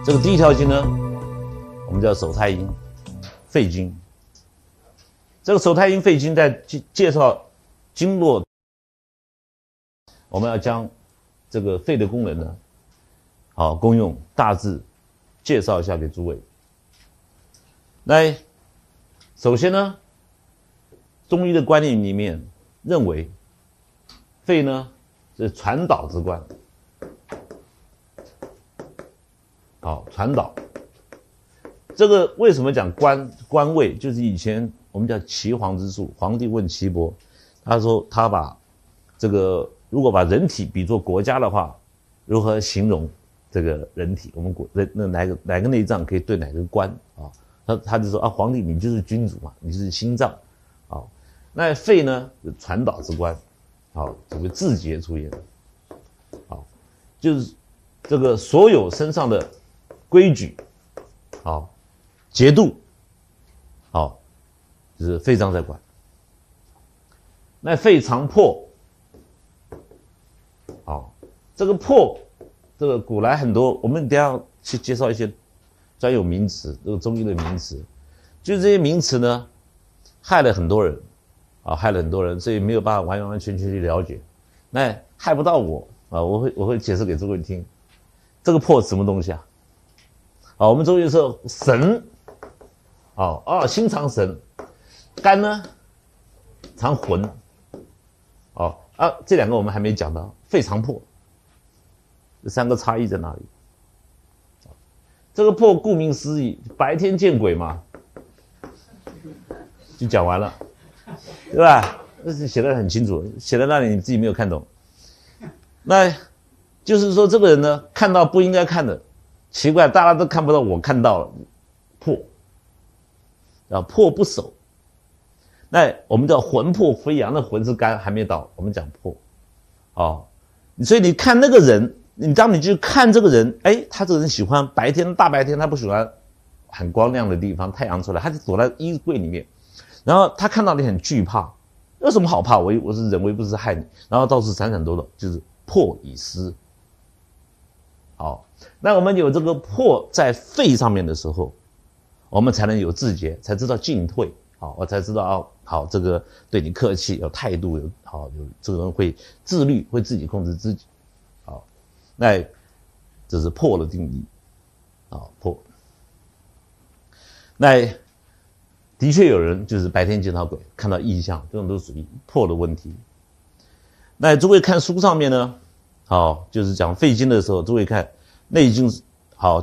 这个第一条经呢，我们叫手太阴、肺经。这个手太阴、肺经在介绍经络，我们要将这个肺的功能呢，功用大致介绍一下给诸位。那首先呢，中医的观念里面认为，肺呢是传导之官。传导。这个为什么讲官位？就是以前我们叫岐黄之术，皇帝问岐伯，他说他把这个如果把人体比作国家的话，如何形容这个人体？我们哪个内脏可以对哪个官啊？他就说啊，皇帝你就是君主嘛，你就是心脏。那肺呢，传导之官，这个字节出现，就是这个所有身上的规矩，节度，就是肺脏在管。那肺常破，这个破，这个古来很多，我们等一下去介绍一些专有名词，这个中医的名词，就是这些名词呢，害了很多人，所以没有办法完完全全去了解。那害不到我我会解释给诸位听。这个破什么东西啊？我们中医说神，心藏神，肝呢藏魂，这两个我们还没讲到，肺藏魄，这三个差异在哪里？这个魄顾名思义，白天见鬼嘛，就讲完了，对吧？这是写得很清楚，写在那里你自己没有看懂。那就是说这个人呢，看到不应该看的，奇怪，大家都看不到，我看到了，魄，魄不守。那我们叫魂魄飞扬，那魂是肝还没到，我们讲魄，所以你看那个人，当你去看这个人，他这个人喜欢大白天他不喜欢很光亮的地方，太阳出来，他就躲在衣柜里面，然后他看到你很惧怕，有什么好怕？我是人，我又不是害你，然后到处闪闪躲躲，就是魄已失。那我们有这个魄在肺上面的时候，我们才能有自觉，才知道进退，我才知道这个对你客气，有态度，有这个人会自律，会自己控制自己。那这是魄的定义，魄。那的确有人就是白天见到鬼，看到异象，这种都属于魄的问题。那诸位看书上面呢，就是讲肺经的时候，诸位看内经，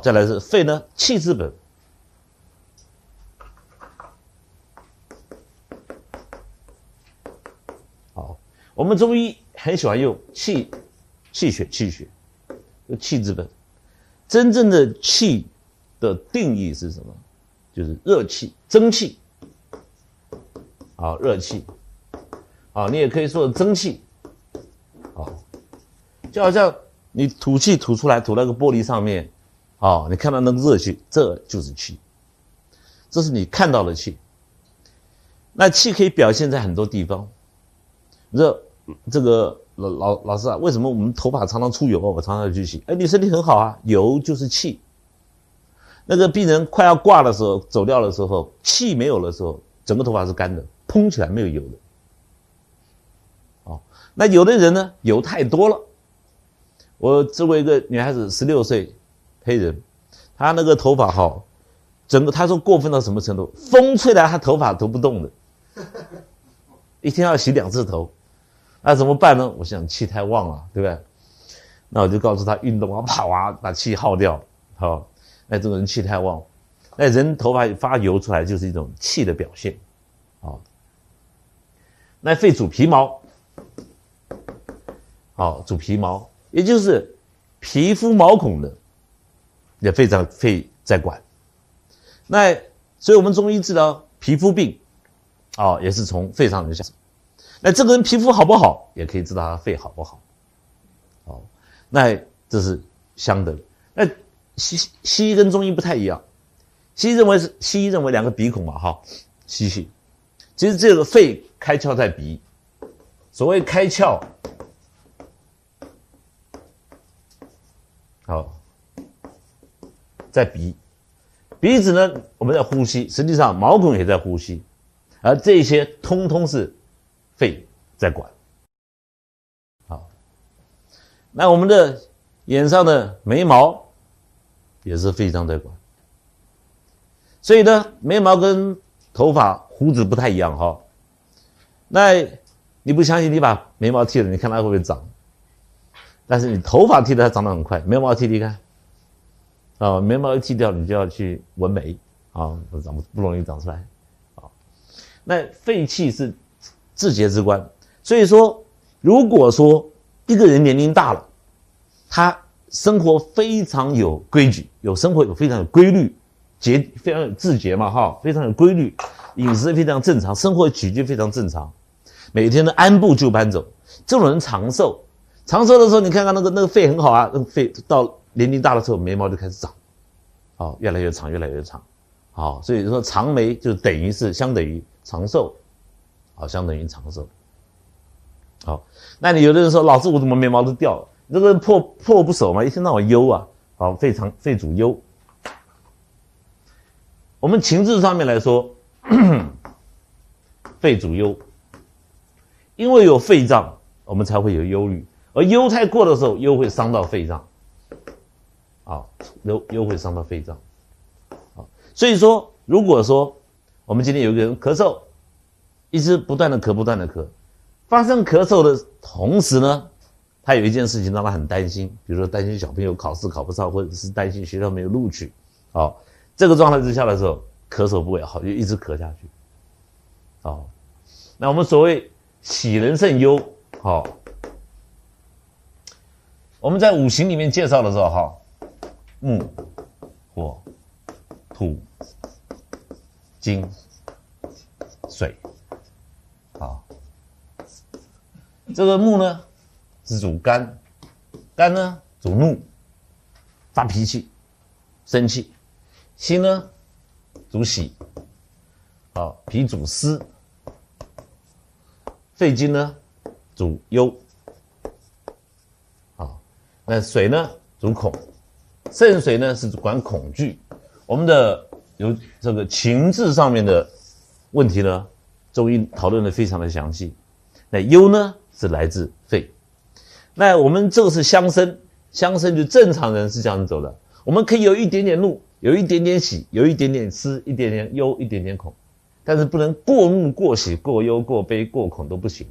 再来是肺呢，气之本。我们中医很喜欢用气血，气之本。真正的气的定义是什么？就是热气、蒸气。热气。你也可以说蒸气。就好像你吐气吐出来，吐那个玻璃上面，你看到那个热气，这就是气，这是你看到的气。那气可以表现在很多地方。你说这个老师啊，为什么我们头发常常出油？我常常去洗。你身体很好啊，油就是气。那个病人快要挂的时候，走掉的时候，气没有的时候，整个头发是干的，蓬起来没有油的。那有的人呢，油太多了。我周围一个女孩子16岁，黑人，她那个头发整个她说过分到什么程度？风吹来她头发都不动的，一天要洗2次头，那怎么办呢？我想气太旺了，对不对？那我就告诉她运动啊，跑啊，把气耗掉。那这个人气太旺，那人头发发油出来就是一种气的表现。那肺主皮毛。主皮毛，也就是皮肤毛孔的，也肺在管。那所以我们中医治疗皮肤病，也是从肺上下手。那这个人皮肤好不好，也可以知道他肺好不好。那这是相等。那西医跟中医不太一样，西医认为两个鼻孔嘛，吸气。其实这个肺开窍在鼻，所谓开窍。在鼻，鼻子呢我们在呼吸，实际上毛孔也在呼吸，而这些通通是肺在管。好，那我们的眼上的眉毛也是肺脏在管，所以呢，眉毛跟头发胡子不太一样哈。那你不相信，你把眉毛剃了，你看它会不会长？但是你头发剃了，它长得很快。眉毛剃，你看，眉毛一剃掉，你就要去纹眉啊，不容易长出来啊。那肺气是治节之官，所以说，如果说一个人年龄大了，他生活非常有规矩，非常有规律，非常有自节嘛哈，非常有规律，饮食非常正常，生活起居非常正常，每天都按部就班走，这种人长寿。长寿的时候，你看看那个肺很好啊，那个肺到年龄大的时候，眉毛就开始长，越来越长，越来越长，所以说长眉就相等于长寿，相等于长寿。好，那你有的人说，老师我怎么眉毛都掉了？这个人破不熟嘛，一天到晚忧啊，肺主忧。我们情志上面来说，肺主忧，因为有肺脏，我们才会有忧虑。而忧太过的时候，忧会伤到肺脏，忧会伤到肺脏，所以说，如果说我们今天有一个人咳嗽，一直不断的咳，发生咳嗽的同时呢，他有一件事情让他很担心，比如说担心小朋友考试考不上，或者是担心学校没有录取，这个状态之下的时候，咳嗽不会好，就一直咳下去，那我们所谓喜人胜忧，我们在五行里面介绍的时候，木、火、土、金、水，这个木呢是主肝，肝呢主怒，发脾气、生气；心呢主喜，脾主思；肺经呢主忧。那水呢主恐，肾水呢是管恐惧。我们的有这个情志上面的问题呢，中医讨论的非常的详细。那忧呢是来自肺。那我们这个是相生，相生就正常人是这样子走的。我们可以有一点点怒，有一点点喜，有一点点思，一点点忧，一点点恐，但是不能过怒、过喜、过忧、过悲、过恐都不行。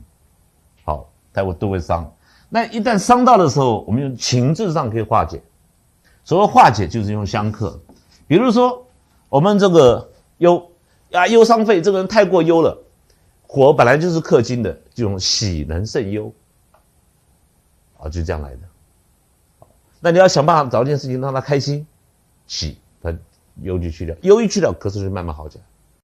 它都会伤。那一旦伤到的时候，我们用情志上可以化解。所谓化解，就是用相克。比如说，我们这个忧伤肺，这个人太过忧了，火本来就是克金的，就用喜能胜忧，就这样来的。那你要想办法找一件事情让他开心，喜，他忧就去掉，忧一去掉，咳嗽就慢慢好起来。